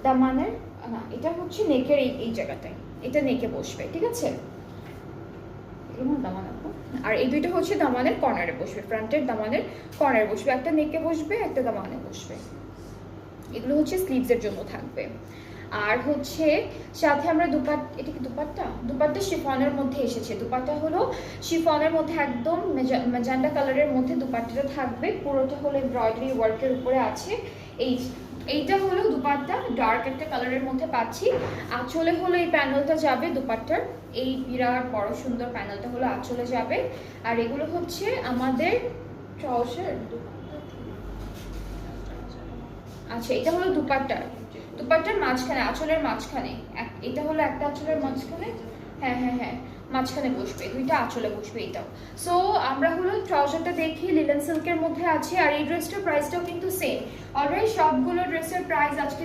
দামানের না, এটা হচ্ছে নেকের এই জায়গাটায়, এটা নেকে বসবে, ঠিক আছে? দামান আপু। আর এই দুইটা হচ্ছে দামানের কর্নারে বসবে, ফ্রন্টের দামানের কর্নারে বসবে, একটা নেকে বসবে, একটা দামানে বসবে। এগুলো হচ্ছে স্লিভসের জন্য থাকবে। আর হচ্ছে সাথে আমরা এটা কি দুপাট্টা শিফনের মধ্যে এসেছে। দুপাট্টা হলো শিফনের মধ্যে একদম ম্যাজেন্টা কালারের মধ্যে দুপাট্টাটা থাকবে, পুরোটা হলো এমব্রয়ডারি ওয়ার্কের উপরে আছে। এইটা হলো দুপাট্টা, ডার্ক একটা কালারের মধ্যে পাচ্ছি। আঁচলে হলো এই প্যানেলটা যাবে দুপাট্টার, এই বিরাট বড় সুন্দর প্যানেলটা হলো আঁচলে যাবে। আর এগুলো হচ্ছে আমাদের ট্রাউজার। আচ্ছা, এটা হলো দুপাট্টার মাঝখানে, আঁচলের মাঝখানে, এটা হলো একটা আঁচলের মাঝখানে, হ্যাঁ হ্যাঁ হ্যাঁ, মাঝখানে বসবে, দুইটা আঁচলে বসবে এটাও। সো আমরা হলো ট্রাউজারটা দেখি, লিলেন সিল্কের মধ্যে আছে। আর এই ড্রেসটার প্রাইসটাও কিন্তু সেম। অলরেডি সবগুলো ড্রেসের প্রাইস আজকে